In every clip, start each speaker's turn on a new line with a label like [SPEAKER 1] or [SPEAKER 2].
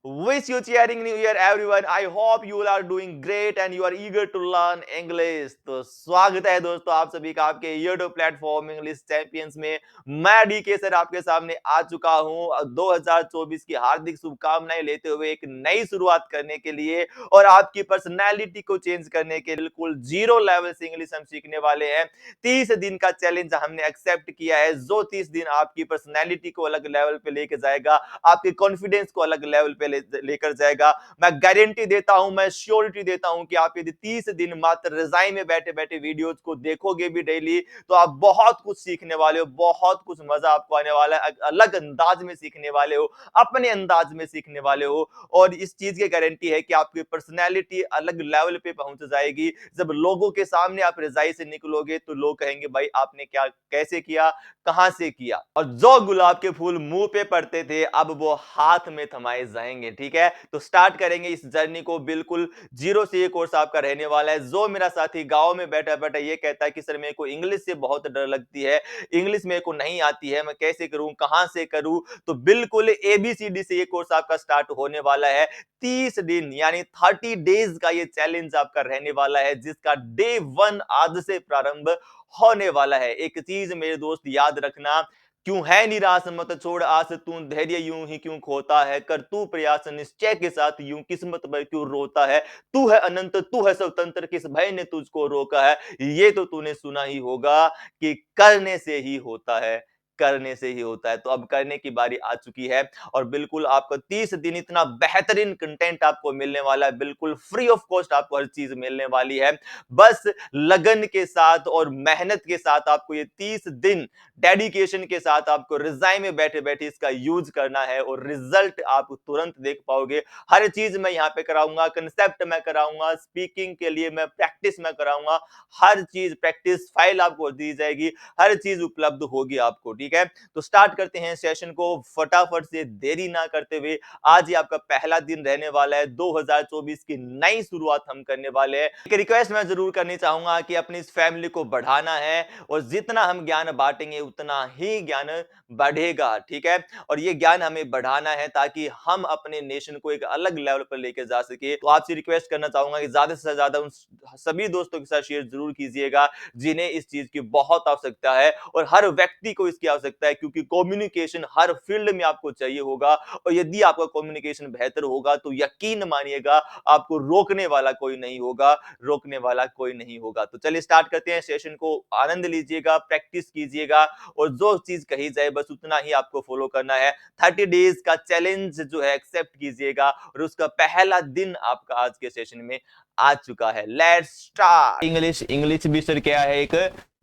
[SPEAKER 1] Wish you cheering New Year everyone. I hope you all are doing great and you are eager to learn English. तो स्वागत है दोस्तों आप सभी का आपके YouTube प्लेटफॉर्म इंग्लिश चैंपियंस में। मैं डीके सर आपके सामने आ चुका हूं 2024 की हार्दिक शुभकामनाएं लेते हुए एक नई शुरुआत करने के लिए और आपकी पर्सनैलिटी को चेंज करने के बिल्कुल जीरो लेवल से इंग्लिश हम सीखने वाले हैं। 30 दिन का चैलेंज हमने एक्सेप्ट किया है जो 30 दिन आपकी पर्सनैलिटी को अलग लेवल पे लेके जाएगा, आपके कॉन्फिडेंस को अलग लेवल पे लेकर जाएगा। मैं गारंटी देता हूं, मैं श्योरिटी देता हूं कि आप यदि 30 दिन मात्र रजाई में बैठे बैठे वीडियोस को देखोगे भी डेली तो आप बहुत कुछ सीखने वाले हो, बहुत कुछ मजा आपको आने वाला है, अलग अंदाज में सीखने वाले हो, अपने अंदाज में सीखने वाले हो। और इस चीज की गारंटी है कि आपकी पर्सनैलिटी अलग लेवल पे पहुंच जाएगी। जब लोगों के सामने आप रजाई से निकलोगे तो लोग कहेंगे भाई आपने क्या कैसे किया, कहां से किया। और जो गुलाब के फूल मुंह पे पड़ते थे अब वो हाथ में थमाए जाएंगे। ठीक है, तो स्टार्ट करेंगे इस जर्नी को बिल्कुल जीरो से। ये कोर्स आपका रहने वाला है। जो मेरा साथी गांव में बैठा बैठा ये कहता है कि सर मेरे को इंग्लिश से बहुत डर लगती है, इंग्लिश मेरे को नहीं आती है, मैं कैसे करूं, कहां से करूं, तो बिल्कुल एबीसीडी से ये कोर्स आपका स्टार्ट होने वाला है। 30 दिन यानी 30 डेज का ये चैलेंज आपका रहने वाला है जिसका डे 1 आज से प्रारंभ होने वाला है। एक चीज मेरे दोस्त याद रखना, क्यों है निराश मत छोड़ आस, तू धैर्य यूं ही क्यों खोता है, कर तू प्रयास निश्चय के साथ यूं किस्मत पर क्यों रोता है, तू है अनंत तू है स्वतंत्र किस भय ने तुझको रोका है। ये तो तूने सुना ही होगा कि करने से ही होता है, करने से ही होता है। तो अब करने की बारी आ चुकी है और बिल्कुल आपको 30 दिन इतना बेहतरीन कंटेंट आपको मिलने वाला है, बिल्कुल फ्री ऑफ कॉस्ट आपको हर चीज मिलने वाली है। बस लगन के साथ और मेहनत के साथ आपको ये 30 दिन डेडिकेशन के साथ आपको रिजाई में बैठे बैठे इसका यूज करना है और रिजल्ट आप तुरंत देख पाओगे। हर चीज मैं यहाँ पे कराऊंगा, कंसेप्ट मैं कराऊंगा, स्पीकिंग के लिए मैं प्रैक्टिस मैं कराऊंगा, हर चीज प्रैक्टिस फाइल आपको दी जाएगी, हर चीज उपलब्ध होगी आपको। ठीक है, तो स्टार्ट करते हैं सेशन को फटाफट से, देरी ना करते हुए। आज ही आपका पहला दिन रहने वाला है, 2024 की नई शुरुआत हम करने वाले हैं। एक रिक्वेस्ट मैं जरूर करनी चाहूंगा कि अपनी इस फैमिली को बढ़ाना है और जितना हम ज्ञान बांटेंगे उतना ही ज्ञान बढ़ेगा। ठीक है, और ये ज्ञान हमें बढ़ाना है ताकि हम अपने नेशन को एक अलग लेवल पर लेके जा सके। तो आपसे रिक्वेस्ट करना चाहूंगा कि ज्यादा से ज्यादा उन सभी दोस्तों के साथ शेयर जरूर कीजिएगा जिन्हें इस चीज की बहुत आवश्यकता है और हर व्यक्ति को इसकी आवश्यकता है, क्योंकि कम्युनिकेशन हर फील्ड में आपको चाहिए होगा और यदि आपका कम्युनिकेशन बेहतर होगा तो यकीन मानिएगा आपको रोकने वाला कोई नहीं होगा, रोकने वाला कोई नहीं होगा। तो चलिए स्टार्ट करते हैं सेशन को। आनंद लीजिएगा, प्रैक्टिस कीजिएगा और जो चीज कही जाए बस उतना ही आपको फॉलो करना है। 30 डेज का चैलेंज जो है एक्सेप्ट कीजिएगा और उसका पहला दिन आपका आज के सेशन में आ चुका है। Let's start. इंग्लिश, इंग्लिश भी सर क्या है, एक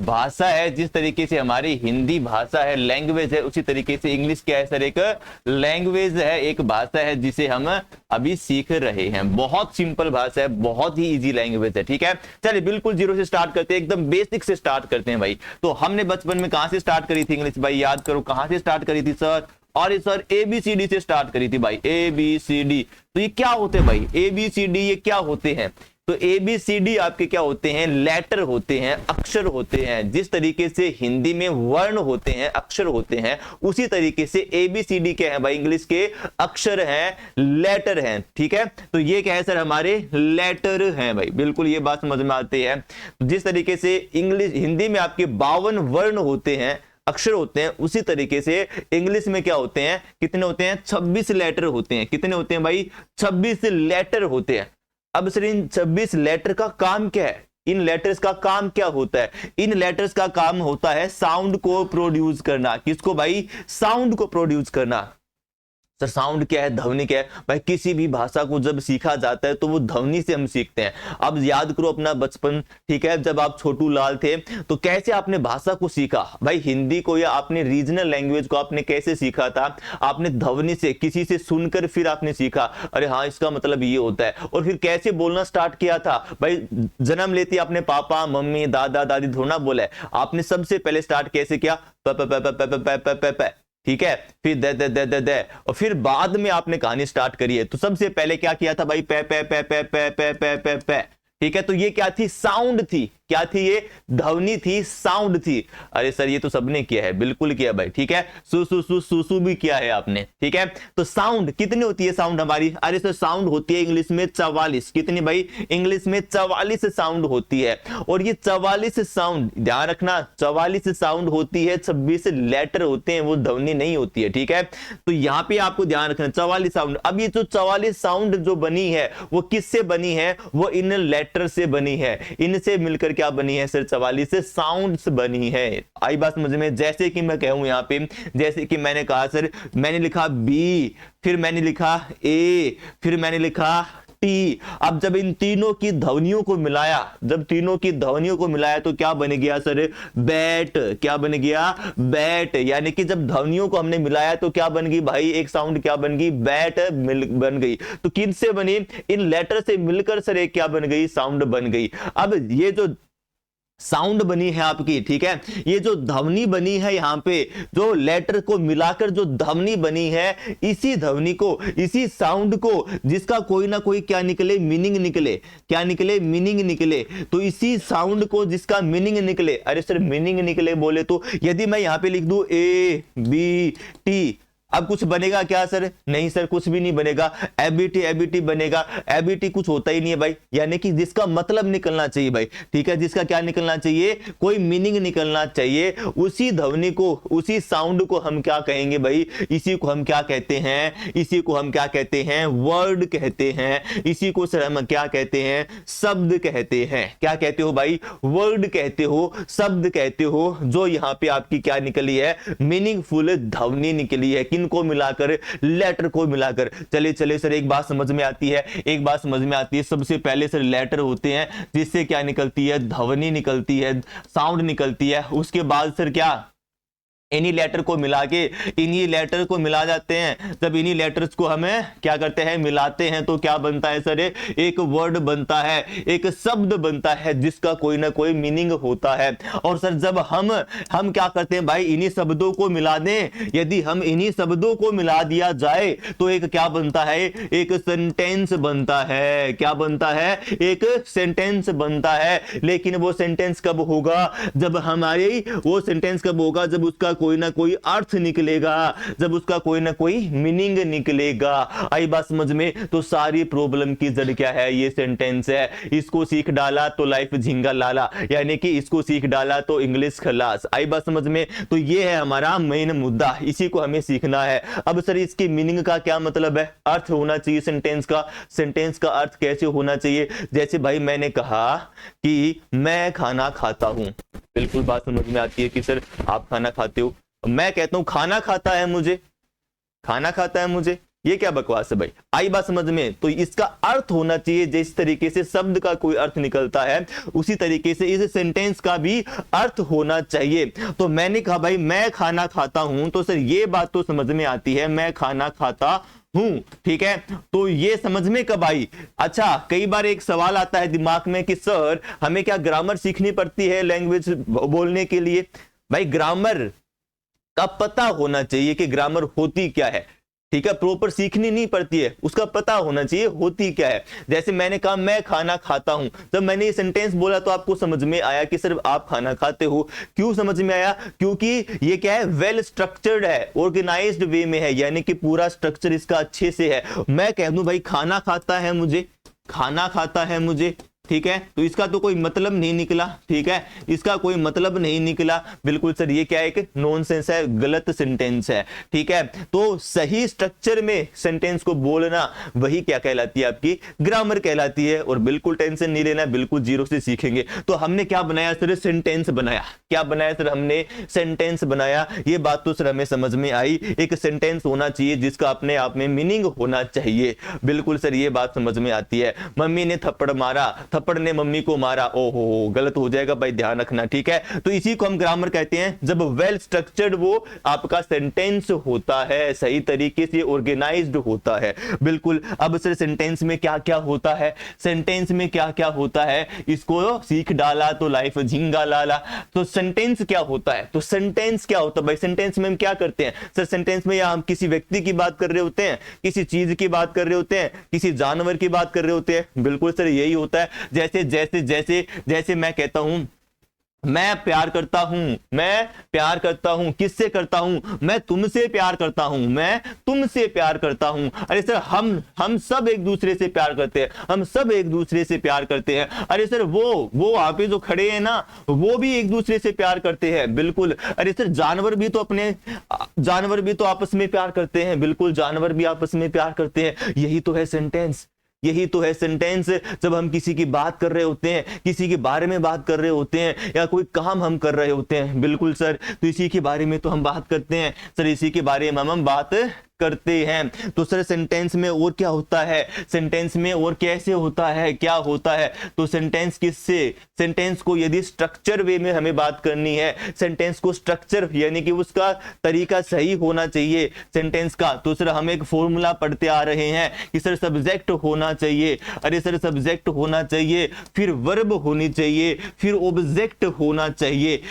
[SPEAKER 1] भाषा है। जिस तरीके से हमारी हिंदी भाषा है, लैंग्वेज है, उसी तरीके से इंग्लिश क्या है सर, एक लैंग्वेज है, एक भाषा है जिसे हम अभी सीख रहे हैं। बहुत सिंपल भाषा है, बहुत ही इजी लैंग्वेज है। ठीक है, चलिए बिल्कुल जीरो से स्टार्ट करते हैं, एकदम बेसिक से स्टार्ट करते हैं भाई। तो हमने बचपन में कहां से स्टार्ट करी थी इंग्लिश भाई, याद करो कहां से स्टार्ट करी थी सर, और सर एबीसीडी से स्टार्ट करी थी भाई, एबीसीडी। तो ये क्या होते हैं भाई, एबीसीडी ये क्या होते हैं, तो एबीसीडी आपके क्या होते हैं, लेटर होते हैं, अक्षर होते हैं। जिस तरीके से हिंदी में वर्ण होते हैं, अक्षर होते हैं, उसी तरीके से एबीसीडी क्या है भाई, इंग्लिश के अक्षर हैं, लेटर हैं। ठीक है, तो ये क्या है सर, हमारे लेटर हैं भाई। बिल्कुल ये बात समझ में आती है। जिस तरीके से इंग्लिश हिंदी में आपके 52 वर्ण होते हैं, अक्षर होते हैं, उसी तरीके से इंग्लिश में क्या होते हैं, कितने होते हैं, 26 लेटर होते हैं। कितने होते हैं भाई, 26 लेटर होते हैं। अब सर इन 26 लेटर का काम क्या है, इन लेटर्स का काम क्या होता है, इन लेटर्स का काम होता है साउंड को प्रोड्यूस करना। किसको भाई, साउंड को प्रोड्यूस करना। सर साउंड क्या है, ध्वनि क्या है भाई, किसी भी भाषा को जब सीखा जाता है तो वो ध्वनि से हम सीखते हैं। अब याद करो अपना बचपन, ठीक है, जब आप छोटू लाल थे तो कैसे आपने भाषा को सीखा भाई, हिंदी को या आपने रीजनल लैंग्वेज को आपने कैसे सीखा था, आपने ध्वनि से, किसी से सुनकर फिर आपने सीखा, अरे हाँ इसका मतलब ये होता है, और फिर कैसे बोलना स्टार्ट किया था भाई। जन्म लेते अपने पापा मम्मी दादा दादी थोड़ा बोला है, आपने सबसे पहले स्टार्ट कैसे किया, प प प प प प प प प, ठीक है, फिर दे दे दे दे दे, और फिर बाद में आपने कहानी स्टार्ट करी है। तो सबसे पहले क्या किया था भाई, पे पे पे पे पे पे पे पे पे, ठीक है, तो ये क्या थी, साउंड थी। क्या थी ये? ध्वनि थी, साउंड थी। अरे सर ये तो सबने किया है, बिल्कुल किया भाई, ठीक है। सु सु सु सु सु भी किया है आपने, ठीक है। तो साउंड कितनी होती है साउंड हमारी? अरे सर साउंड होती है इंग्लिश में 44। कितनी भाई? इंग्लिश में 44 साउंड होती है। और ये 44 साउंड, ध्यान रखना, 44 साउंड होती है, 26 लेटर होते हैं, वो ध्वनि नहीं होती है, ठीक है। तो यहां पे आपको ध्यान रखना 44 साउंड। अब ये जो 44 साउंड जो बनी है वो किससे बनी है? वो इन लेटर से बनी है। इनसे मिलकर क्या बनी है सर? 44 साउंड्स बनी है। आई बात समझ में? जैसे कि मैं कहूं यहां पे, जैसे कि मैंने कहा सर, मैंने लिखा बी, फिर मैंने लिखा ए, फिर मैंने लिखा टी। अब जब इन तीनों की ध्वनियों को मिलाया, जब तीनों की ध्वनियों को मिलाया तो क्या बन गया सर? बैट। क्या बन गया? बैट। यानी कि जब ध्वनियों को हमने मिलाया तो क्या बन गई भाई? एक साउंड क्या बन गई? बैट बन गई। तो किससे बनी? इन लेटर से मिलकर सर एक क्या बन गई? साउंड बन गई। अब ये जो साउंड बनी है आपकी, ठीक है, ये जो ध्वनि बनी है यहां पे, जो लेटर को मिलाकर जो ध्वनि बनी है, इसी ध्वनि को, इसी साउंड को, जिसका कोई ना कोई क्या निकले? मीनिंग निकले। क्या निकले? मीनिंग निकले। तो इसी साउंड को जिसका मीनिंग निकले, अरे सर मीनिंग निकले बोले तो यदि मैं यहां पे लिख दूं ए बी टी, अब कुछ बनेगा क्या सर? नहीं सर, कुछ भी नहीं बनेगा। एबीटी एबीटी बनेगा। एबीटी कुछ होता ही नहीं है भाई, यानी कि जिसका मतलब निकलना चाहिए भाई, ठीक है, जिसका क्या निकलना चाहिए? कोई मीनिंग निकलना चाहिए। उसी ध्वनि को, उसी साउंड को हम क्या कहेंगे भाई? इसी को हम क्या कहते हैं? इसी को हम क्या कहते हैं? वर्ड कहते हैं। इसी को सर हम क्या कहते हैं? शब्द कहते हैं। क्या कहते हो भाई? वर्ड कहते हो, शब्द कहते हो। जो यहां पे आपकी क्या निकली है? मीनिंगफुल ध्वनि निकली है। को मिलाकर, लेटर को मिलाकर। चले चले सर एक बात समझ में आती है, एक बात समझ में आती है। सबसे पहले सर लेटर होते हैं जिससे क्या निकलती है? ध्वनि निकलती है, साउंड निकलती है। उसके बाद सर क्या? इन्हीं लेटर को मिला के, इन्हीं लेटर को मिला जाते हैं। जब इन्हीं लेटर्स को हमें क्या करते हैं? मिलाते हैं तो क्या बनता है सर? एक वर्ड बनता है, एक शब्द बनता है जिसका कोई ना कोई मीनिंग होता है। और सर जब हम क्या करते हैं भाई? इन्हीं शब्दों को मिला दें। यदि हम इन्हीं शब्दों को मिला दिया जाए तो एक क्या बनता है? एक सेंटेंस बनता है। क्या बनता है? एक सेंटेंस बनता है। लेकिन वो सेंटेंस कब होगा? जब हमारी वो सेंटेंस कब होगा? जब उसका कोई ना कोई अर्थ निकलेगा, जब उसका कोई ना कोई मीनिंग निकलेगा। आई बात समझ में? तो सारी प्रॉब्लम की जड़ क्या है? ये सेंटेंस है। इसको सीख डाला तो लाइफ झिंगा लाला, यानी कि इसको सीख डाला तो इंग्लिश खलास। आई बात समझ में? तो ये है हमारा मेन मुद्दा, इसी को हमें सीखना है। अब सर इसकी मीनिंग का क्या मतलब है? अर्थ होना चाहिए सेंटेंस का। सेंटेंस का अर्थ कैसे होना चाहिए? जैसे भाई मैंने कहा कि मैं खाना खाता हूं, बिल्कुल बात समझ में आती है कि सर आप खाना खाते हो। मैं कहता हूं खाना खाता है मुझे, खाना खाता है मुझे, ये क्या बकवास है भाई? आई बात समझ में? तो इसका अर्थ होना चाहिए। जिस तरीके से शब्द का कोई अर्थ निकलता है उसी तरीके से इस सेंटेंस का भी अर्थ होना चाहिए। तो मैंने कहा भाई मैं खाना खाता हूं, तो सर ये बात तो समझ में आती है, मैं खाना खाता हूं, ठीक है। तो ये समझ में कब आई? अच्छा, कई बार एक सवाल आता है दिमाग में कि सर हमें क्या ग्रामर सीखनी पड़ती है लैंग्वेज बोलने के लिए? भाई ग्रामर का पता होना चाहिए कि ग्रामर होती क्या है, ठीक है। प्रॉपर सीखनी नहीं पड़ती है, उसका पता होना चाहिए होती क्या है। जैसे मैंने कहा मैं खाना खाता हूं, जब मैंने ये सेंटेंस बोला तो आपको समझ में आया कि सिर्फ आप खाना खाते हो। क्यों समझ में आया? क्योंकि ये क्या है? वेल स्ट्रक्चर्ड है, ऑर्गेनाइज्ड वे में है, यानी कि पूरा स्ट्रक्चर इसका अच्छे से है। मैं कह दूं भाई खाना खाता है मुझे, खाना खाता है मुझे, ठीक है, तो इसका तो कोई मतलब नहीं निकला, ठीक है, इसका कोई मतलब नहीं निकला। बिल्कुल सर ये क्या है? एक नॉनसेंस है, गलत सेंटेंस है, ठीक है। तो सही स्ट्रक्चर में सेंटेंस को बोलना वही क्या कहलाती है? आपकी ग्रामर कहलाती है। और बिल्कुल टेंशन नहीं लेना, बिल्कुल जीरो से सीखेंगे। तो हमने क्या बनाया सर? सेंटेंस बनाया। क्या बनाया सर? हमने सेंटेंस बनाया। ये बात तो सर हमें समझ में आई, एक सेंटेंस होना चाहिए जिसका अपने आप में मीनिंग होना चाहिए। बिल्कुल सर ये बात समझ में आती है। मम्मी ने थप्पड़ मारा, थप्पड़ ने मम्मी को मारा, ओहो गलत हो जाएगा भाई, ध्यान रखना, ठीक है। तो इसी को हम ग्रामर कहते हैं, जब वेल स्ट्रक्चर्ड वो आपका सेंटेंस होता है, सही तरीके से ऑर्गेनाइज्ड होता है। बिल्कुल। अब सर सेंटेंस में क्या क्या होता है? सेंटेंस में क्या क्या होता है? इसको सीख डाला तो लाइफ झिंगा लाला। तो सेंटेंस क्या होता है? तो सेंटेंस क्या होता है भाई? सेंटेंस में हम क्या करते हैं सर? सेंटेंस में या हम किसी व्यक्ति की बात कर रहे होते हैं, किसी चीज की बात कर रहे होते हैं, किसी जानवर की बात कर रहे होते हैं? बिल्कुल सर यही होता है। जैसे जैसे जैसे जैसे मैं कहता हूं मैं प्यार करता हूं, मैं प्यार करता हूं, किससे करता हूं? मैं तुमसे प्यार करता हूं, मैं तुमसे प्यार करता हूं। अरे सर हम सब एक दूसरे से प्यार करते हैं, हम सब एक दूसरे से प्यार करते हैं। अरे सर वो वहां पे जो खड़े हैं ना, वो भी एक दूसरे से प्यार करते हैं, बिल्कुल। अरे सर जानवर भी तो आपस में प्यार करते हैं, बिल्कुल, जानवर भी आपस में प्यार करते हैं। यही तो है सेंटेंस, यही तो है सेंटेंस। जब हम किसी की बात कर रहे होते हैं, किसी के बारे में बात कर रहे होते हैं, या कोई काम हम कर रहे होते हैं, बिल्कुल सर, तो इसी के बारे में तो हम बात करते हैं सर, इसी के बारे में हम बात करते हैं। तो सर सेंटेंस में और क्या होता है, सेंटेंस में और कैसे होता है, क्या होता है? तो सेंटेंस किससे, सेंटेंस को यदि स्ट्रक्चर वे में हमें बात करनी है, सेंटेंस को स्ट्रक्चर यानी कि उसका तरीका सही होना चाहिए सेंटेंस का, तो सर हम एक फॉर्मूला पढ़ते आ रहे हैं कि सर सब्जेक्ट होना चाहिए। अरे सर सब्जेक्ट होना चाहिए, फिर वर्ब होनी चाहिए, फिर ऑब्जेक्ट होना चाहिए।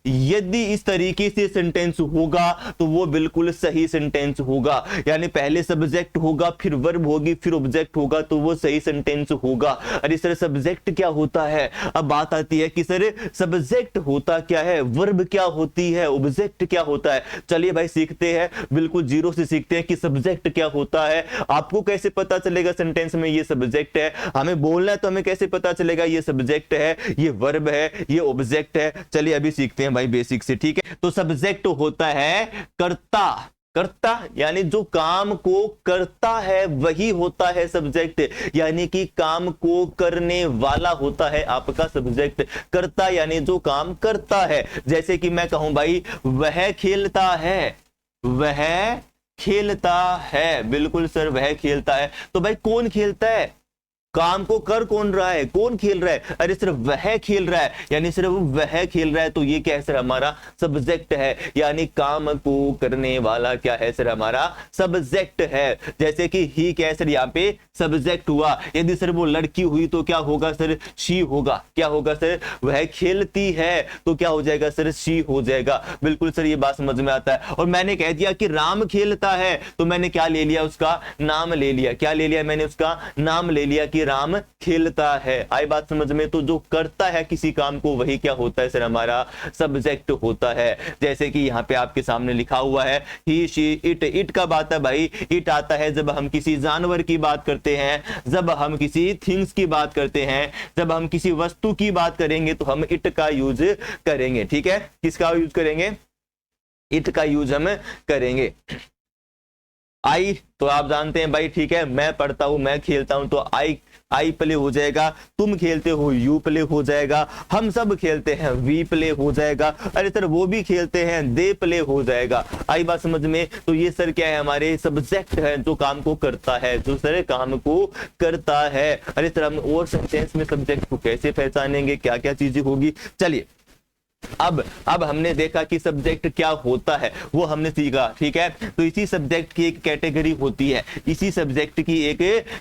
[SPEAKER 1] यदि इस तरीके से सेंटेंस होगा तो वो बिल्कुल सही सेंटेंस होगा, यानी पहले सब्जेक्ट होगा, फिर वर्ब होगी, फिर ऑब्जेक्ट होगा, तो वो सही सेंटेंस होगा। अरे सर सब्जेक्ट क्या होता है? अब बात आती है कि सर सब्जेक्ट होता क्या है, वर्ब क्या होती है, ऑब्जेक्ट क्या होता है। चलिए भाई सीखते हैं, बिल्कुल जीरो से सीखते हैं कि सब्जेक्ट क्या होता है। आपको कैसे पता चलेगा सेंटेंस में ये सब्जेक्ट है? हमें बोलना है तो हमें कैसे पता चलेगा ये सब्जेक्ट है, ये वर्ब है, ये ऑब्जेक्ट है? चलिए अभी सीखते हैं भाई बेसिक से, ठीक है। तो सब्जेक्ट होता है कर्ता, कर्ता यानी जो काम को करता है वही होता है सब्जेक्ट, यानी कि काम को करने वाला होता है आपका सब्जेक्ट। कर्ता यानी जो काम करता है, जैसे कि मैं कहूं भाई वह खेलता है, वह खेलता है, बिल्कुल सर वह खेलता है। तो भाई कौन खेलता है, काम को कर कौन रहा है, कौन खेल रहा है? अरे सिर्फ वह खेल रहा है, यानी सिर्फ वह खेल रहा है, तो ये क्या है सर, हमारा सब्जेक्ट है, यानी काम को करने वाला क्या है सर, हमारा सब्जेक्ट है। जैसे कि ही क्या है सर, यहाँ पे सब्जेक्ट हुआ। यदि सर वो लड़की हुई तो क्या होगा सर, शी होगा। क्या होगा सर, वह खेलती है तो क्या हो जाएगा सर, शी हो जाएगा। बिल्कुल सर ये बात समझ में आता है। और मैंने कह दिया कि राम खेलता है, तो मैंने क्या ले लिया, उसका नाम ले लिया। क्या ले लिया मैंने, उसका नाम ले लिया कि राम खेलता है। आई बात समझ में? तो जो करता है किसी काम को वही क्या होता है सर, हमारा सब्जेक्ट होता है। जैसे कि यहाँ पे आपके सामने लिखा हुआ है ही शी इट। इट कब आता है भाई, इट आता है जब हम किसी जानवर की बात करते हैं, जब हम किसी थिंग्स की बात करते हैं, जब हम किसी वस्तु की बात करेंगे तो हम इट का यूज करेंगे, ठीक है। किसका यूज करेंगे, इट का यूज हम करेंगे। आई तो आप जानते हैं भाई, ठीक है, मैं पढ़ता हूं, मैं खेलता हूं, तो आई प्ले हो जाएगा। तुम खेलते हो, यू प्ले हो जाएगा। हम सब खेलते हैं, वी प्ले हो जाएगा। अरे सर वो भी खेलते हैं, दे प्ले हो जाएगा। आई बात समझ में? तो ये सर क्या है, हमारे सब्जेक्ट है जो काम को करता है, जो सर काम को करता है। अरे सर हम और सेंटेंस में सब्जेक्ट को कैसे पहचानेंगे, क्या क्या चीजें होगी? चलिए अब हमने देखा कि सब्जेक्ट क्या होता है, वो हमने सीखा, ठीक है। तो इसी सब्जेक्ट की एक कैटेगरी होती है, इसी सब्जेक्ट की एक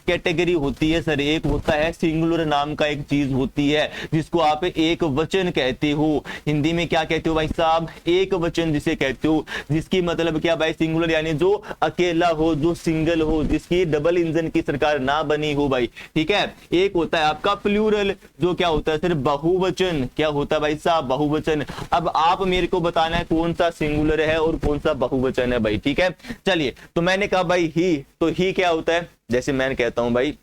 [SPEAKER 1] कैटेगरी होती है सर। एक होता है सिंगुलर नाम का एक चीज होती है जिसको आप एक वचन कहते हो। हिंदी में क्या कहते हो भाई साहब, एक वचन जिसे कहते हो, जिसकी मतलब क्या भाई, सिंगुलर यानी जो अकेला हो, जो सिंगल हो, जिसकी डबल इंजन की सरकार ना बनी हो भाई, ठीक है। एक होता है आपका प्लूरल, जो क्या होता है सर, बहुवचन। क्या होता है भाई साहब, बहुवचन। अब आप मेरे को बताना है कौन सा सिंगुलर है और कौन सा बहुवचन है भाई, ठीक है। चलिए तो मैंने कहा भाई ही, तो ही क्या होता है, जैसे मैं कहता हूं भाई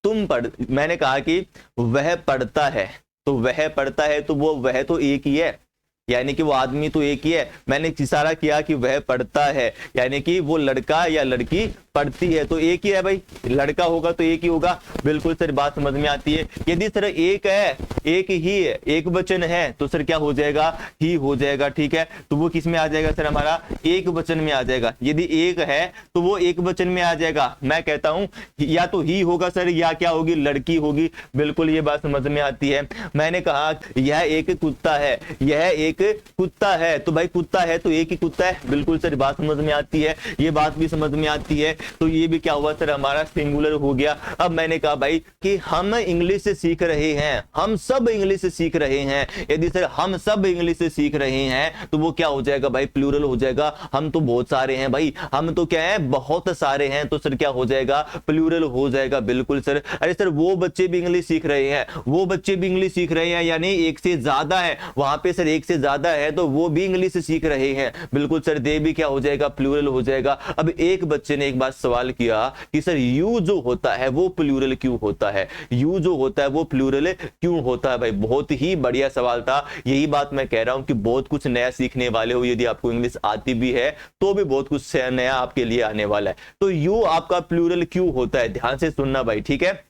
[SPEAKER 1] मैंने कहा कि वह पढ़ता है, तो वह पढ़ता है, तो वह तो एक ही है, यानी कि वो आदमी तो एक ही है। मैंने इशारा किया कि वह पढ़ता है, यानी कि वो लड़का या लड़की पढ़ती है, तो एक ही है भाई, लड़का होगा तो एक ही होगा। बिल्कुल सर बात समझ में आती है। यदि सर एक है, एक ही है, एक वचन है, तो सर क्या हो जाएगा, ही हो जाएगा, ठीक है। तो वो किस में आ जाएगा सर, हमारा एक वचन में आ जाएगा। यदि एक है तो वो एक वचन में आ जाएगा। मैं कहता हूं या तो ही होगा सर, या क्या होगी, लड़की होगी। बिल्कुल ये बात समझ में आती है। मैंने कहा यह एक कुत्ता है, यह एक एक कुत्ता है, तो भाई कुत्ता है तो एक ही कुत्ता है, बिल्कुल सर बात समझ में आती है, ये बात भी समझ में आती है। तो ये भी क्या हुआ सर हमारा सिंगुलर हो गया। अब मैंने कहा भाई कि हम इंग्लिश से सीख रहे हैं, हम सब इंग्लिश से सीख रहे हैं। यदि सर हम सब इंग्लिश से सीख रहे हैं तो वो क्या हो जाएगा भाई, प्लूरल हो जाएगा। हम तो बहुत सारे हैं भाई, हम तो क्या है बहुत सारे हैं, तो सर क्या हो जाएगा, प्लूरल हो जाएगा। बिल्कुल सर। अरे सर वो बच्चे भी इंग्लिश सीख रहे हैं, वो बच्चे भी इंग्लिश सीख रहे हैं, यानी एक से ज्यादा है, वहां पे सर एक से ज्यादा है तो वो भी इंग्लिश सीख रहे हैं। बिल्कुल सर, दे भी क्या हो जाएगा, प्लूरल हो जाएगा। अब एक बच्चे ने एक बार सवाल किया कि सर यू जो होता है वो प्लूरल क्यों होता है, यू जो होता है वो प्लूरल क्यों होता है। भाई बहुत ही बढ़िया सवाल था, यही बात मैं कह रहा हूं कि बहुत कुछ नया सीखने वाले हो। यदि आपको इंग्लिश आती भी है तो भी बहुत कुछ नया आपके लिए आने वाला है। तो यू आपका प्लूरल क्यों होता है, ध्यान से सुनना भाई, ठीक है।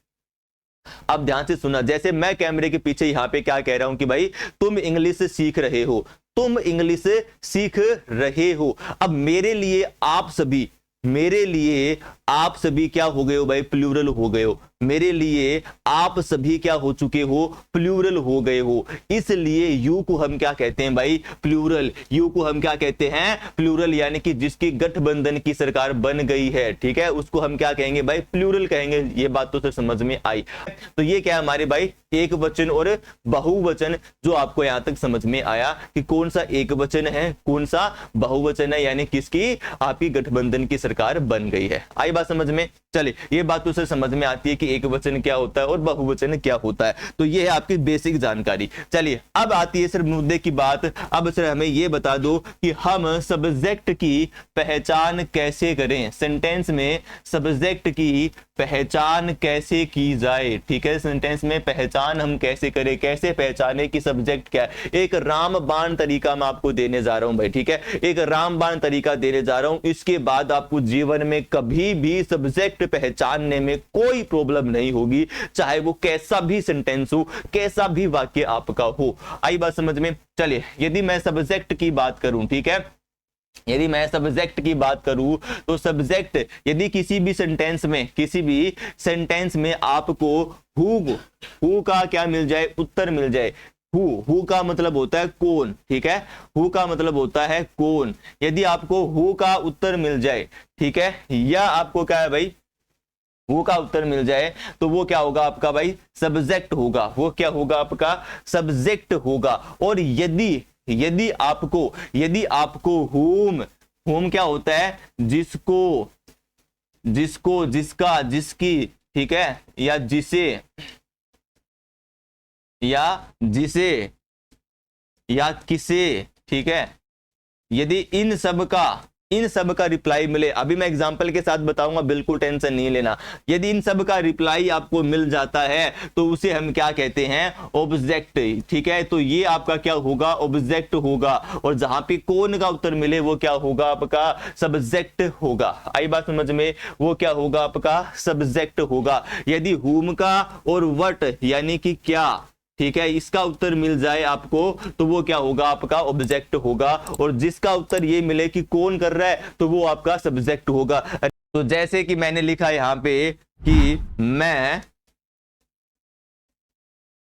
[SPEAKER 1] अब ध्यान से सुनना, जैसे मैं कैमरे के पीछे यहाँ पे क्या कह रहा हूं कि भाई तुम इंग्लिश सीख रहे हो, तुम इंग्लिश सीख रहे हो। अब मेरे लिए आप सभी, मेरे लिए आप सभी क्या हो गए हो भाई, प्लूरल हो गए हो। मेरे लिए आप सभी क्या हो चुके हो, प्लूरल हो गए हो। इसलिए यू को हम क्या कहते हैं भाई, प्लूरल। यू को हम क्या कहते हैं, प्लूरल, यानी कि जिसकी गठबंधन की सरकार बन गई है, ठीक है, उसको हम क्या कहेंगे भाई, प्लूरल कहेंगे। ये बात तो समझ में आई। तो ये क्या है हमारे भाई, एक वचन और बहुवचन, जो आपको यहां तक समझ में आया कि कौन सा एक वचन है, कौन सा बहुवचन है, यानी किसकी, आपकी गठबंधन की सरकार बन गई है। आई बात समझ में। चलिए ये बात तो सर समझ में आती है कि एक वचन क्या होता है और बहुवचन क्या होता है। तो ये है आपकी बेसिक जानकारी। चलिए अब आती है सर मुद्दे की बात। अब सर हमें ये बता दो कि हम सब्जेक्ट की पहचान कैसे करें, सेंटेंस में सब्जेक्ट की पहचान कैसे की जाए, ठीक है। सेंटेंस में पहचान हम कैसे करें, कैसे पहचाने कि सब्जेक्ट क्या है। एक रामबाण तरीका मैं आपको देने जा रहा हूं भाई, ठीक है, एक रामबाण तरीका देने जा रहा हूं। इसके बाद आपको जीवन में कभी भी सब्जेक्ट पहचानने में कोई प्रॉब्लम नहीं होगी, चाहे वो कैसा भी सेंटेंस हो, कैसा भी वाक्य आपका हो। आई बात समझ में। चलिए यदि मैं सब्जेक्ट की बात करूं, ठीक है, यदि मैं सब्जेक्ट की बात करूं तो सब्जेक्ट यदि किसी भी सेंटेंस में, किसी भी सेंटेंस में आपको हु का क्या मिल जाए, उत्तर मिल जाए। हु का मतलब होता है कौन, ठीक है, हु का मतलब होता है कौन। यदि आपको हु का उत्तर मिल जाए, ठीक है, या आपको क्या है भाई, हु का उत्तर मिल जाए, तो वो क्या होगा आपका भाई, सब्जेक्ट होगा। वो क्या होगा आपका, सब्जेक्ट होगा। और यदि आपको होम क्या होता है, जिसको, जिसका, जिसकी, ठीक है, या जिसे, या किसे, ठीक है, यदि इन सब का रिप्लाई मिले, अभी मैं एग्जांपल के साथ बताऊंगा, बिल्कुल टेंशन नहीं लेना। यदि इन सब का रिप्लाई आपको मिल जाता है तो उसे हम क्या कहते हैं, ऑब्जेक्ट, ठीक है। तो ये आपका क्या होगा, ऑब्जेक्ट होगा। और जहां पे कौन का उत्तर मिले वो क्या होगा आपका, सब्जेक्ट होगा। आई बात समझ में, वो क्या होगा आपका, सब्जेक्ट होगा। यदि हुम का और व्हाट यानी कि क्या, ठीक है, इसका उत्तर मिल जाए आपको तो वो क्या होगा आपका, ऑब्जेक्ट होगा। और जिसका उत्तर ये मिले कि कौन कर रहा है तो वो आपका सब्जेक्ट होगा। तो जैसे कि मैंने लिखा यहां पे कि मैं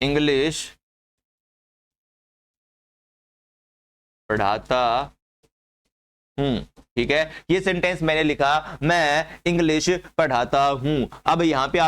[SPEAKER 1] इंग्लिश पढ़ाता हूं, ठीक है, ये सेंटेंस मैंने लिखा, मैं इंग्लिश पढ़ाता हूं। अब यहाँ पे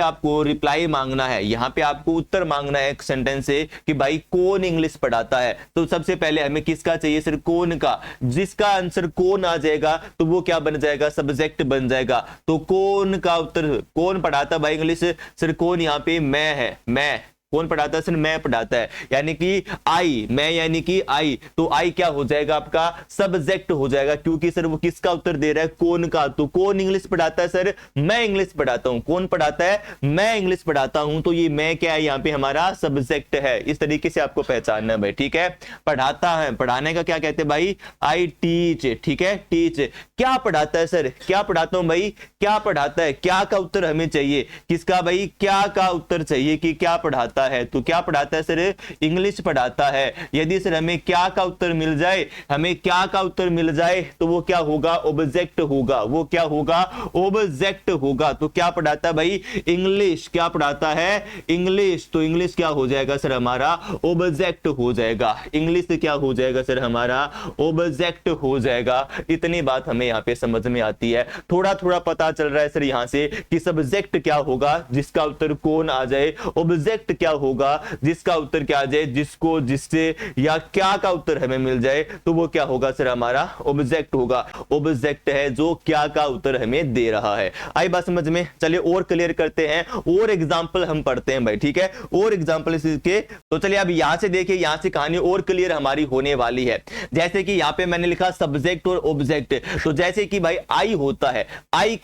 [SPEAKER 1] आपको रिप्लाई मांगना है, यहाँ पे आपको उत्तर मांगना है एक सेंटेंस से कि भाई कौन इंग्लिश पढ़ाता है। तो सबसे पहले हमें किसका चाहिए, सिर्फ कौन का। जिसका आंसर कौन आ जाएगा तो वो क्या बन जाएगा, सब्जेक्ट बन जाएगा। तो कौन का उत्तर, कौन पढ़ाता भाई इंग्लिश, सिर्फ कौन, यहाँ पे मैं है, मैं, कौन पढ़ाता है, सिर्फ मैं पढ़ाता है, यानी कि आई, मैं यानी कि आई। तो आई क्या हो जाएगा आपका, सब्जेक्ट हो जाएगा, क्योंकि सर वो किसका उत्तर दे रहा है, कौन का। तो कौन इंग्लिश पढ़ाता है, सर मैं इंग्लिश पढ़ाता हूं। कौन पढ़ाता है, मैं इंग्लिश पढ़ाता हूं। तो ये मैं क्या है, यहाँ पे हमारा सब्जेक्ट है। इस तरीके से आपको पहचानना है भाई, ठीक है। पढ़ाता है, पढ़ाने का क्या कहते हैं भाई, आई टीच, ठीक है, टीच। क्या पढ़ाता है सर, क्या पढ़ाता हूं भाई, क्या पढ़ाता है, क्या का उत्तर हमें चाहिए, किसका भाई, क्या का उत्तर चाहिए कि क्या पढ़ाता पढ़ाता है। तो क्या पढ़ाता है सर? इंग्लिश पढ़ाता है। यदि सर हमें क्या का उत्तर मिल जाए, हमें क्या का उत्तर मिल जाए तो वो क्या होगा? ऑब्जेक्ट होगा। वो क्या होगा? ऑब्जेक्ट होगा। तो क्या पढ़ाता है भाई? इंग्लिश। क्या पढ़ाता है? इंग्लिश। तो इंग्लिश क्या हो जाएगा सर? हमारा ऑब्जेक्ट हो जाएगा। इंग्लिश क्या हो जाएगा सर? हमारा ऑब्जेक्ट हो जाएगा। इतनी बात हमें यहाँ पे समझ में आती है। थोड़ा थोड़ा पता चल रहा है सर यहाँ से कि सब्जेक्ट क्या होगा जिसका उत्तर कौन आ जाए, ऑब्जेक्ट क्या होगा जिसका उत्तर क्या आ जाए, जिसको, जिससे या क्या का उत्तर हमें मिल जाए तो वो क्या होगा सर? हमारा ऑब्जेक्ट होगा। ऑब्जेक्ट है जो क्या का उत्तर हमें दे रहा है। आई बात समझ में? चलिए और क्लियर करते हैं, और एग्जांपल हम पढ़ते हैं भाई, ठीक है? और एग्जांपल इसके, तो चलिए अब यहां से देखिए, यहां से कहानी और क्लियर हमारी होने वाली है। जैसे कि यहां पे मैंने लिखा सब्जेक्ट और ऑब्जेक्ट। तो जैसे कि भाई आई होता है, आई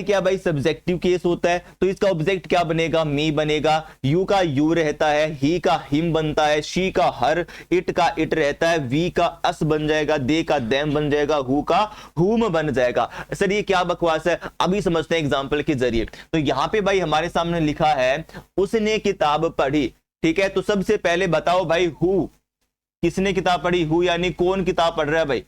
[SPEAKER 1] क्या भाई? सब्जेक्टिव केस होता है। तो इसका ऑब्जेक्ट क्या बनेगा? मी बनेगा। यू का यू रहता है, ही का हिम बनता है, शी का हर, इट का इट रहता है, वी का अस बन जाएगा, दे का देम बन जाएगा, हु का हुम बन जाएगा। सर ये क्या बकवास है? अभी समझते हैं एग्जाम्पल के जरिए। तो यहां पे भाई हमारे सामने लिखा है उसने किताब पढ़ी, ठीक है? तो सबसे पहले बताओ भाई, हु, किसने किताब पढ़ी? हु यानी कौन किताब पढ़ रहा है भाई,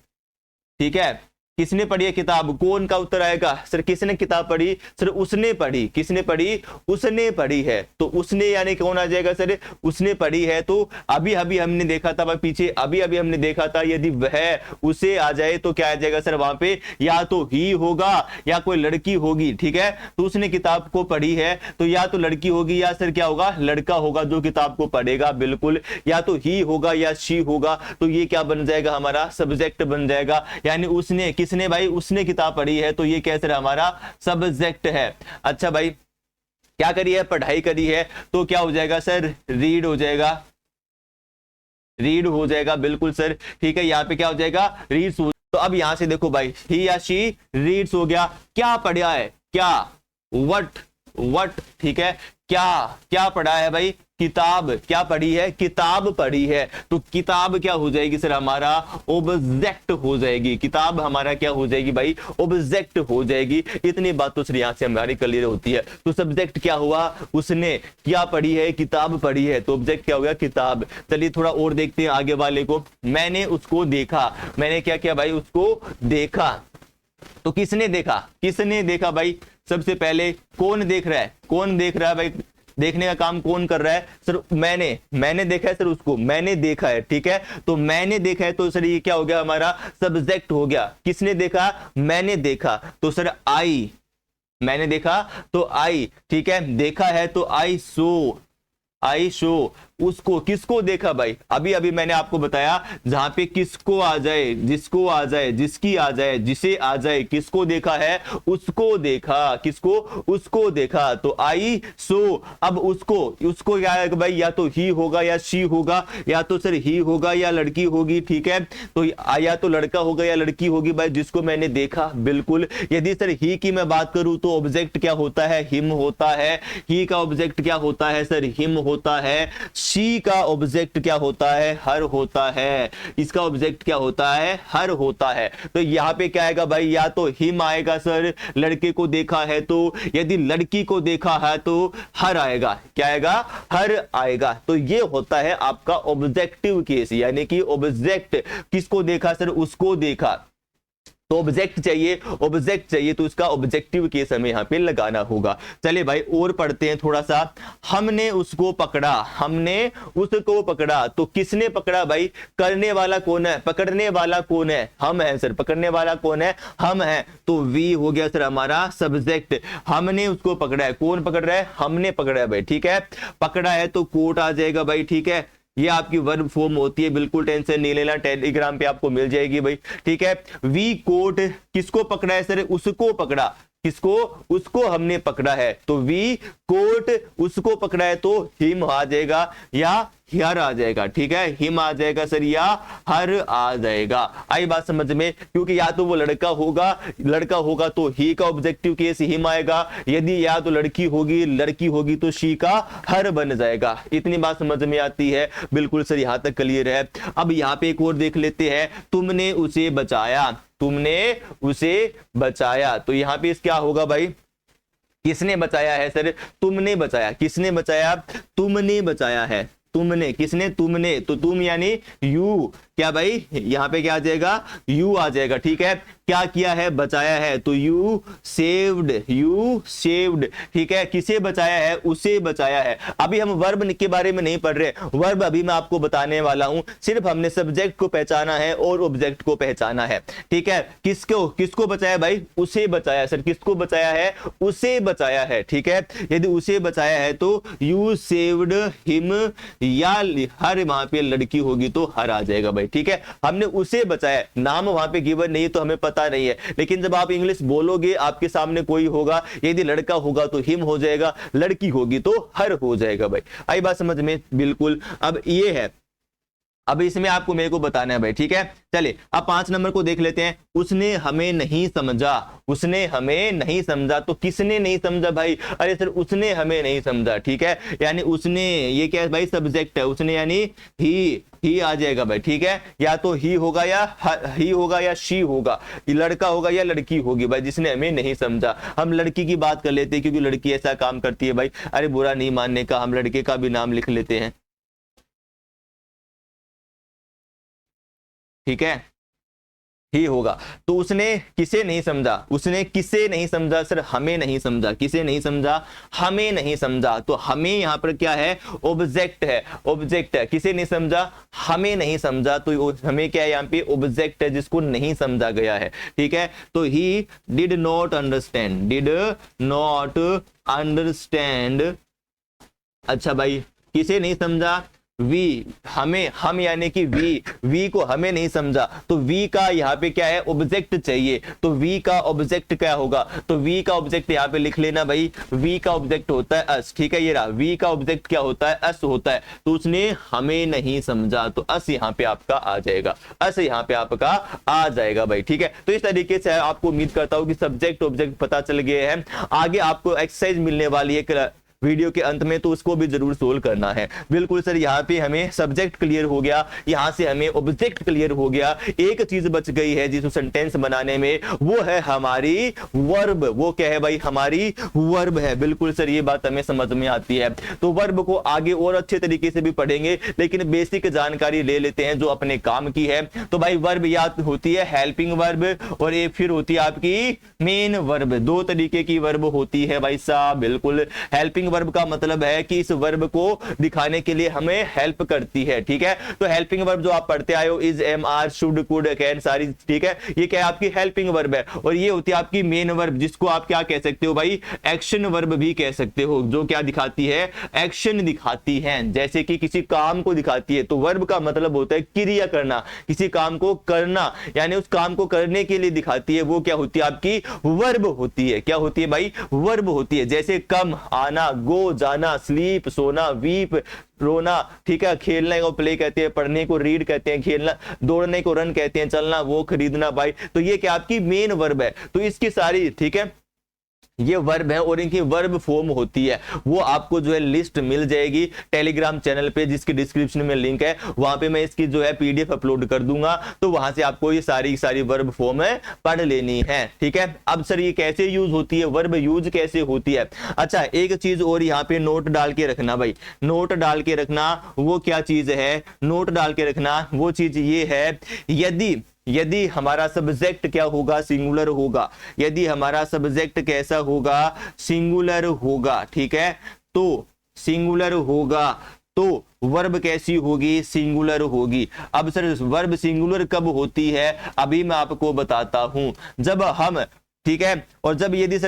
[SPEAKER 1] ठीक है? किसने पढ़ी है किताब? कौन का उत्तर आएगा सर? किसने किताब पढ़ी? सर उसने पढ़ी। किसने पढ़ी? उसने पढ़ी है। तो उसने यानी कौन आ जाएगा सर? उसने पढ़ी है। तो अभी अभी हमने देखा था पीछे, अभी अभी हमने देखा था, यदि वह उसे आ जाए तो क्या आ जाएगा सर? वहां पे या तो ही होगा या कोई लड़की होगी, ठीक है? तो उसने किताब को पढ़ी है तो या तो लड़की होगी या सर क्या होगा? लड़का होगा जो किताब को पढ़ेगा, बिल्कुल। या तो ही होगा या शी होगा। तो ये क्या बन जाएगा? हमारा सब्जेक्ट बन जाएगा। यानी उसने, किसने भाई? उसने किताब पढ़ी है। तो ये कैसे हमारा सब्जेक्ट है। अच्छा भाई, क्या करी है? पढ़ाई करी है। तो क्या हो जाएगा सर? रीड हो जाएगा। रीड हो जाएगा, बिल्कुल सर, ठीक है? यहाँ पे क्या हो जाएगा? रीड्स। तो अब यहां से देखो भाई, ही या शी रीड्स हो गया। क्या पढ़ा है? क्या? वट, ठीक है? क्या पढ़ा है भाई? किताब। क्या पढ़ी है? किताब पढ़ी है। तो किताब क्या हो जाएगी सर? हमारा ऑब्जेक्ट हो जाएगी। किताब हमारा क्या हो जाएगी भाई? ऑब्जेक्ट हो जाएगी। इतनी बात तो सर यहां से हमारी क्लियर होती है। तो सब्जेक्ट क्या हुआ? उसने क्या पढ़ी है? किताब पढ़ी है। तो ऑब्जेक्ट क्या हो गया? किताब। चलिए थोड़ा और देखते हैं आगे वाले को। मैंने उसको देखा। मैंने क्या किया भाई? उसको देखा। तो किसने देखा? किसने देखा भाई? सबसे पहले कौन देख रहा है? कौन देख रहा है भाई? देखने का काम कौन कर रहा है सर? मैंने देखा है सर, उसको मैंने देखा है, ठीक है? तो मैंने देखा है तो सर ये क्या हो गया? हमारा सब्जेक्ट हो गया। किसने देखा? मैंने देखा। तो सर आई, मैंने देखा तो आई, ठीक है? देखा है तो आई शो। उसको, किसको देखा भाई? अभी अभी मैंने आपको बताया, जहां पे किसको आ जाए, जिसको आ जाए, जिसकी आ जाए, जिसे आ जाए, किसको देखा है? उसको देखा। किसको? उसको देखा। तो आई सो। अब उसको क्या है भाई? या तो ही होगा या शी होगा, या तो सर ही होगा या लड़की होगी, ठीक है? तो या तो लड़का होगा या लड़की होगी भाई, जिसको मैंने देखा, बिल्कुल। यदि सर ही की मैं बात करूं तो ऑब्जेक्ट क्या होता है? हिम होता है। ही का ऑब्जेक्ट क्या होता है सर? हिम होता है। शी का ऑब्जेक्ट क्या होता है? हर होता है। इसका ऑब्जेक्ट क्या होता है? हर होता है। तो यहां पे क्या आएगा भाई? या तो हिम आएगा सर, लड़के को देखा है तो। यदि लड़की को देखा है तो हर आएगा। क्या आएगा? हर आएगा। तो ये होता है आपका ऑब्जेक्टिव केस, यानी कि ऑब्जेक्ट किसको देखा सर? उसको देखा। तो ऑब्जेक्ट चाहिए तो इसका ऑब्जेक्टिव केस हमें यहां पे लगाना होगा। चलिए भाई और पढ़ते हैं थोड़ा सा। हमने उसको पकड़ा। तो किसने पकड़ा भाई? करने वाला कौन है? पकड़ने वाला कौन है? हम है सर। पकड़ने वाला कौन है? हम है। तो वी हो गया सर हमारा सब्जेक्ट। हमने उसको पकड़ा है। कौन पकड़ रहा है? हमने पकड़ा है भाई, ठीक है? पकड़ा है तो कोट आ जाएगा भाई, ठीक है? ये आपकी वर्ब फॉर्म होती है, बिल्कुल टेंशन नहीं लेना, टेलीग्राम पे आपको मिल जाएगी भाई, ठीक है? We caught. किसको पकड़ा है सर? उसको पकड़ा। किसको? उसको हमने पकड़ा है। तो वी कोट उसको पकड़ा है तो हिम आ जाएगा या हर आ जाएगा, ठीक है? हिम आ जाएगा सर या हर आ जाएगा। आई बात समझ में? क्योंकि या तो वो लड़का होगा तो ही का ऑब्जेक्टिव केस हिम आएगा। यदि या तो लड़की होगी तो शी का हर बन जाएगा। इतनी बात समझ में आती है? बिल्कुल सर, यहां तक क्लियर है। अब यहां पे एक और देख लेते हैं। तुमने उसे बचाया। तो यहां पे क्या होगा भाई? किसने बचाया है सर? तुमने बचाया। किसने बचाया? तुमने बचाया है। तुमने, किसने? तुमने। तो तुम यानी यू, क्या भाई यहाँ पे क्या आ जाएगा? यू आ जाएगा, ठीक है। क्या किया है? बचाया है, तो यू सेव्ड, यू सेव्ड, ठीक है। किसे बचाया है? उसे बचाया है। अभी हम वर्ब के बारे में नहीं पढ़ रहे, वर्ब अभी मैं आपको बताने वाला हूं। सिर्फ हमने सब्जेक्ट को पहचाना है और ऑब्जेक्ट को पहचाना है, ठीक है। किसको किसको बचाया भाई? उसे बचाया सर। किसको बचाया है? उसे बचाया है, ठीक है। यदि उसे बचाया है तो यू सेव्ड हिम, या हर वहां पे लड़की होगी तो हर आ जाएगा भाई, ठीक है। हमने उसे बचाया, नाम वहां पे गिवन नहीं है तो हमें पता नहीं है, लेकिन जब आप इंग्लिश बोलोगे आपके सामने कोई होगा, यदि लड़का होगा तो हिम हो जाएगा, लड़की होगी तो हर हो जाएगा भाई। आई बात समझ में? बिल्कुल। अब ये है, अब इसमें आपको मेरे को बताना है भाई, ठीक है। चलिए अब 5 नंबर को देख लेते हैं। उसने हमें नहीं समझा, उसने हमें नहीं समझा। तो किसने नहीं समझा भाई? अरे सर उसने हमें नहीं समझा, ठीक है। यानी उसने, ये क्या है भाई? सब्जेक्ट है। उसने यानी ही आ जाएगा भाई, ठीक है। या तो ही होगा या ही होगा या शी होगा, लड़का होगा या लड़की होगी भाई, जिसने हमें नहीं समझा। हम लड़की की बात कर लेते हैं क्योंकि लड़की ऐसा काम करती है भाई। अरे बुरा नहीं मानने का, हम लड़के का भी नाम लिख लेते हैं, ठीक है। ही होगा। तो उसने किसे नहीं समझा? उसने किसे नहीं समझा सर? हमें नहीं समझा। किसे नहीं समझा? हमें नहीं समझा। तो हमें यहां पर क्या है? ऑब्जेक्ट है, ऑब्जेक्ट है। किसे नहीं समझा? हमें नहीं समझा। तो हमें क्या है? यहां पे ऑब्जेक्ट है जिसको नहीं समझा गया है, ठीक है। तो he did not understand, did not understand. अच्छा भाई, किसे नहीं समझा? वी, हमें, हम यानी कि वी को हमें नहीं समझा। तो वी का यहाँ पे क्या है? ऑब्जेक्ट चाहिए। तो वी का ऑब्जेक्ट क्या होगा? तो वी का ऑब्जेक्ट यहाँ पे लिख लेना भाई। वी का ऑब्जेक्ट होता है अस, ठीक है। ये रहा, वी का ऑब्जेक्ट क्या होता है? अस होता है। तो उसने हमें नहीं समझा, तो अस यहाँ पे आपका आ जाएगा, अस यहाँ पे आपका आ जाएगा भाई, ठीक है। तो इस तरीके से आपको उम्मीद करता हूँ कि सब्जेक्ट ऑब्जेक्ट पता चल गए हैं। आगे आपको एक्सरसाइज मिलने वाली है वीडियो के अंत में, तो उसको भी जरूर सोल्व करना है। बिल्कुल सर, यहाँ पे हमें सब्जेक्ट क्लियर हो गया, यहाँ से हमें ऑब्जेक्ट क्लियर हो गया। एक चीज बच गई है जिसको सेंटेंस बनाने में, वो है हमारी वर्ब। वो क्या है भाई? हमारी वर्ब है। बिल्कुल सर, ये बात हमें समझ में आती है। तो वर्ब को आगे और अच्छे तरीके से भी पढ़ेंगे, लेकिन बेसिक जानकारी ले लेते हैं जो अपने काम की है। तो भाई वर्ब या होती है हेल्पिंग वर्ब, और ये फिर होती है आपकी मेन वर्ब। 2 तरीके की वर्ब होती है भाई साहब। बिल्कुल, हेल्पिंग वर्ब का मतलब है कि इस वर्ब को दिखाने के लिए हमें हेल्प करती है, ठीक है। तो हेल्पिंग वर्ब जो आप पढ़ते आए हो, is, am, are, should, could, can, सारी, ठीक है, ये क्या है? आपकी हेल्पिंग वर्ब है। और ये होती है आपकी मेन वर्ब, जिसको आप क्या कह सकते हो भाई? एक्शन वर्ब भी कह सकते हो, जो क्या दिखाती है? एक्शन दिखाती है, जैसे कि किसी काम को दिखाती है। तो वर्ब का मतलब होता है क्रिया करना, किसी काम को करना, यानी उस काम को करने के लिए दिखाती है। वो क्या होती है? आपकी वर्ब होती है। क्या होती है भाई? वर्ब होती है। जैसे कम, आना, गो, जाना, स्लीप, सोना, वीप, रोना, ठीक है। खेलने को प्ले कहते हैं, पढ़ने को रीड कहते हैं, खेलना, दौड़ने को रन कहते हैं, चलना वो, खरीदना भाई। तो ये क्या आपकी मेन वर्ब है। तो इसकी सारी, ठीक है, ये वर्ब है और इनकी वर्ब फॉर्म होती है। वो आपको जो है लिस्ट मिल जाएगी टेलीग्राम चैनल पे, जिसकी डिस्क्रिप्शन में लिंक है, वहां पे मैं इसकी जो है पीडीएफ अपलोड कर दूंगा। तो वहां से आपको ये सारी वर्ब फॉर्म है पढ़ लेनी है, ठीक है। अब सर ये कैसे यूज होती है? वर्ब यूज कैसे होती है? अच्छा, एक चीज और यहाँ पे नोट डाल के रखना भाई, नोट डाल के रखना। वो क्या चीज है? नोट डाल के रखना, वो चीज ये है, यदि हमारा सब्जेक्ट क्या होगा? सिंगुलर होगा। यदि हमारा सब्जेक्ट कैसा होगा? सिंगुलर होगा, ठीक है। तो सिंगुलर होगा तो वर्ब कैसी होगी? सिंगुलर होगी। अब सर वर्ब सिंगुलर कब होती है? अभी मैं आपको बताता हूं। जब हम, ठीक है, और जब यदि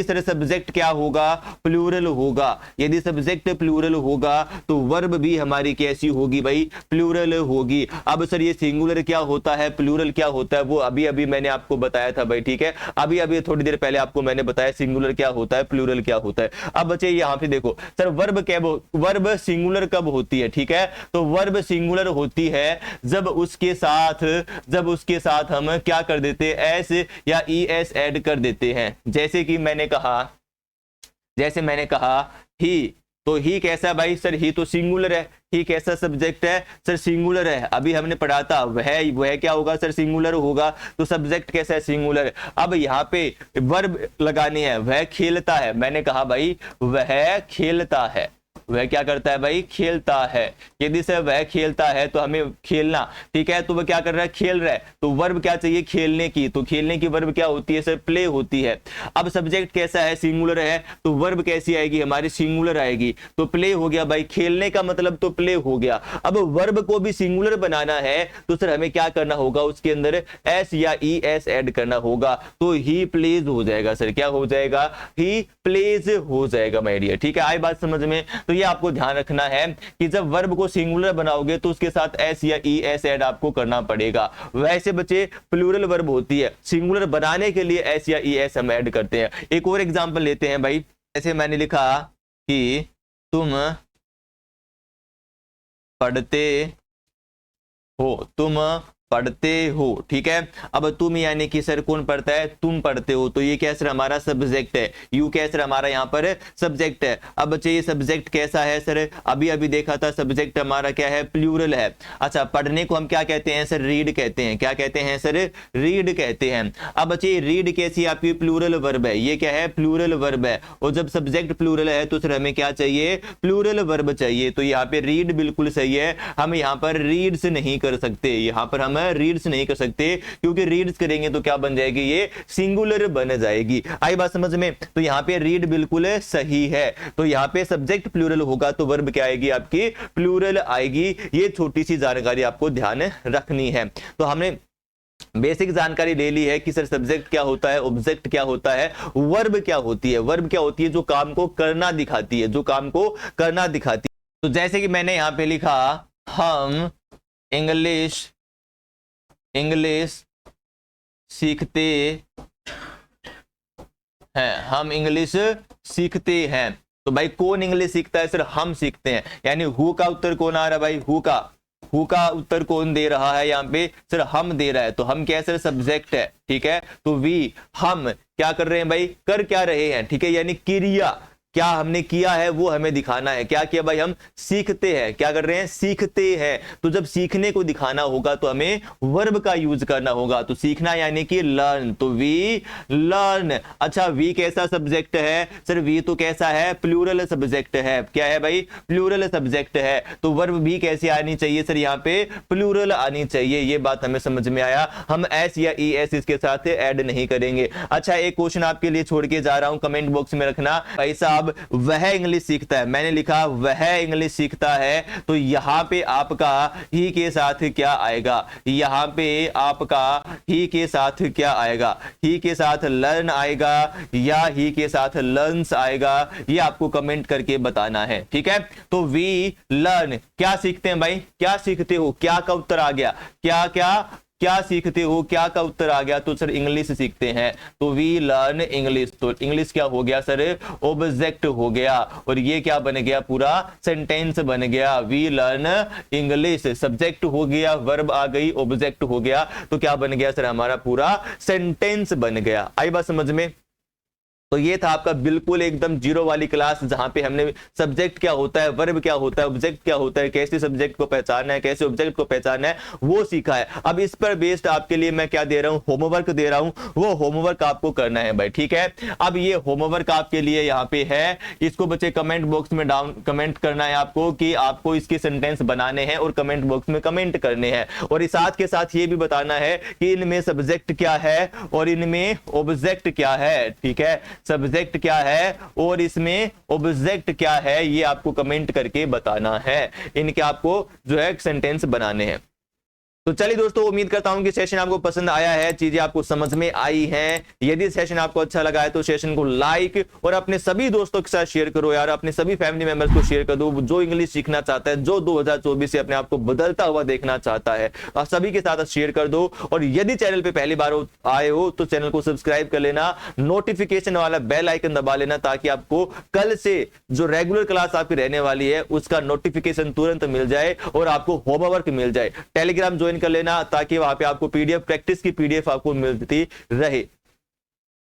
[SPEAKER 1] सर सब्जेक्ट क्या होगा? प्लूरल होगा। यदि सब्जेक्ट प्लूरल होगा तो वर्ब भी हमारी कैसी होगी भाई? प्लूरल होगी। अब सर ये सिंगुलर क्या होता है, प्लूरल क्या होता है, वो अभी मैंने आपको बताया था भाई, ठीक है। अभी थोड़ी देर पहले आपको मैंने बताया सिंगुलर क्या होता है, प्लूरल क्या होता है। अब बच्चे यहाँ पे देखो सर, वर्ब सिंगुलर कब होती है? ठीक है, तो वर्ब सिंगुलर होती है जब उसके साथ हम क्या कर देते हैं? एस या ई एस ऐड कर देते हैं। जैसे मैंने कहा ही तो ही कैसा है भाई सर, ही तो सिंगुलर है, ही कैसा सब्जेक्ट है सर, सिंगुलर है। अभी हमने पढ़ा था वह क्या होगा सर, सिंगुलर होगा। तो सब्जेक्ट कैसा है, सिंगुलर। अब यहाँ पे वर्ब लगानी है, वह खेलता है। मैंने कहा भाई वह खेलता है, वह क्या करता है भाई, खेलता है। यदि से वह खेलता है तो हमें खेलना, ठीक है, तो वह क्या कर रहा है, खेल रहा है। तो वर्ब क्या चाहिए, खेलने की। तो खेलने की वर्ब क्या होती है सर, प्ले होती है। अब सब्जेक्ट कैसा है, सिंगुलर है, तो वर्ब कैसी आएगी हमारी, सिंगुलर आएगी। तो प्ले हो गया भाई, खेलने का मतलब तो प्ले हो गया। अब वर्ब को भी सिंगुलर बनाना है तो सर हमें क्या करना होगा, उसके अंदर एस या ई एस ऐड करना होगा। तो ही प्लेज हो जाएगा सर, क्या हो जाएगा, ही प्लेज हो जाएगा माय डियर। ठीक है, आई बात समझ में। तो ये आपको ध्यान रखना है कि जब वर्ब को सिंगुलर बनाओगे तो उसके साथ एस या ई एस ऐड आपको करना पड़ेगा। वैसे बच्चे प्लूरल वर्ब होती है, सिंगुलर बनाने के लिए एस या ई एस हम ऐड करते हैं। एक और एग्जांपल लेते हैं भाई, जैसे मैंने लिखा कि तुम पढ़ते हो, तुम पढ़ते हो, ठीक है। अब तुम यानी कि सर कौन पढ़ता है, तुम पढ़ते हो। तो ये क्या सर हमारा सब्जेक्ट है, यू क्या सर हमारा यहाँ पर सब्जेक्ट है। अब बच्चे ये सब्जेक्ट कैसा है सर, अभी अभी देखा था सब्जेक्ट हमारा क्या है, प्लूरल है। अच्छा, पढ़ने को हम क्या कहते हैं सर, रीड कहते हैं। क्या कहते हैं सर, रीड कहते हैं। अब बच्चे रीड कैसी आपकी प्लूरल वर्ब है, ये क्या है, प्लूरल वर्ब है। और जब सब्जेक्ट प्लूरल है तो सर हमें क्या चाहिए, प्लूरल वर्ब चाहिए। तो यहाँ पे रीड बिल्कुल सही है, हम यहाँ पर रीड्स नहीं कर सकते, यहाँ पर हम रीड्स नहीं कर सकते, क्योंकि रीड्स करेंगे तो क्या बन जाएगी, ये सिंगुलर बन जाएगी। आई बात समझ में। तो यहाँ पे रीड बिल्कुल सही है। तो यहाँ पे सब्जेक्ट प्लूरल होगा तो वर्ब क्या आएगी आपकी, प्लूरल आएगी। ये छोटी सी जानकारी आपको ध्यान रखनी है। तो हमने बेसिक जानकारी ले ली है कि सर सब्जेक्ट क्या होता है, ऑब्जेक्ट क्या होता है, वर्ब क्या होती है। वर्ब क्या होती है, जो काम को करना दिखाती है, जो काम को करना दिखाती है। तो जैसे कि मैंने यहाँ पे लिखा, हम इंग्लिश सीखते हैं, हम इंग्लिश सीखते हैं। तो भाई कौन इंग्लिश सीखता है सर, हम सीखते हैं। यानी हु का उत्तर कौन आ रहा है भाई, हु का उत्तर कौन दे रहा है यहाँ पे सर, हम दे रहा है। तो हम क्या है सर, सब्जेक्ट है, ठीक है। तो वी, हम क्या कर रहे हैं भाई, कर क्या रहे हैं, ठीक है। यानी क्रिया क्या हमने किया है वो हमें दिखाना है। क्या किया भाई, हम सीखते हैं। क्या कर रहे हैं, सीखते हैं। तो जब सीखने को दिखाना होगा तो हमें वर्ब का यूज करना होगा। तो सीखना यानी कि लर्न, तो वी लर्न। अच्छा, वी कैसा सब्जेक्ट है सर, वी तो कैसा है, प्लूरल सब्जेक्ट है। क्या है भाई, प्लूरल सब्जेक्ट है। तो वर्ब भी कैसी आनी चाहिए सर, यहाँ पे प्लूरल आनी चाहिए। ये बात हमें समझ में आया। हम एस या ई एस इसके साथ ऐड नहीं करेंगे। अच्छा, एक क्वेश्चन आपके लिए छोड़ के जा रहा हूं, कमेंट बॉक्स में रखना भाई साहब, वह इंग्लिश सीखता है। मैंने लिखा वह इंग्लिश सीखता है, तो यहां पे आपका ही के साथ क्या आएगा, यहां पे आपका ही के साथ क्या आएगा, ही के साथ लर्न आएगा या ही के साथ लर्न्स आएगा, ये आपको कमेंट करके बताना है, ठीक है। तो वी लर्न, क्या सीखते हैं भाई, क्या सीखते हो, क्या का उत्तर आ गया, क्या क्या क्या सीखते हो, क्या का उत्तर आ गया, तो सर इंग्लिश सीखते हैं। तो वी लर्न इंग्लिश, तो इंग्लिश क्या हो गया सर, ऑब्जेक्ट हो गया। और ये क्या बन गया, पूरा सेंटेंस बन गया। वी लर्न इंग्लिश, सब्जेक्ट हो गया, वर्ब आ गई, ऑब्जेक्ट हो गया, तो क्या बन गया सर, हमारा पूरा सेंटेंस बन गया। आई बात समझ में। तो ये था आपका बिल्कुल एकदम जीरो वाली क्लास, जहां पे हमने सब्जेक्ट क्या होता है, वर्ब क्या होता है, ऑब्जेक्ट क्या होता है, कैसे सब्जेक्ट को पहचानना है, कैसे ऑब्जेक्ट को पहचानना है, वो सीखा है। अब इस पर बेस्ड आपके लिए मैं क्या दे रहा हूं, होमवर्क दे रहा हूं। वो होमवर्क आपको करना है भाई, ठीक है। अब ये होमवर्क आपके लिए यहाँ पे है, इसको बच्चे कमेंट बॉक्स में डाउन कमेंट करना है आपको कि आपको इसके सेंटेंस बनाने हैं और कमेंट बॉक्स में कमेंट करने हैं। और इस साथ के साथ ये भी बताना है कि इनमें सब्जेक्ट क्या है और इनमें ऑब्जेक्ट क्या है, ठीक है। सब्जेक्ट क्या है और इसमें ऑब्जेक्ट क्या है, ये आपको कमेंट करके बताना है। इनके आपको जो है सेंटेंस बनाने हैं। तो चलिए दोस्तों, उम्मीद करता हूं कि सेशन आपको पसंद आया है, चीजें आपको समझ में आई हैं। यदि सेशन आपको अच्छा लगा है तो सेशन को लाइक और अपने सभी दोस्तों के साथ शेयर करो यार, अपने सभी फैमिली मेंबर्स को शेयर कर दो, जो इंग्लिश सीखना चाहता है, जो 2024 से अपने आप को बदलता हुआ देखना चाहता है, सभी के साथ शेयर कर दो। और यदि चैनल पे पहली बार आए हो तो चैनल को सब्सक्राइब कर लेना, नोटिफिकेशन वाला बेल आइकन दबा लेना, ताकि आपको कल से जो रेगुलर क्लास आपकी रहने वाली है उसका नोटिफिकेशन तुरंत मिल जाए और आपको होमवर्क मिल जाए। टेलीग्राम ज्वाइन कर लेना ताकि वहां पे आपको पीडीएफ, प्रैक्टिस की पीडीएफ आपको मिलती रहे।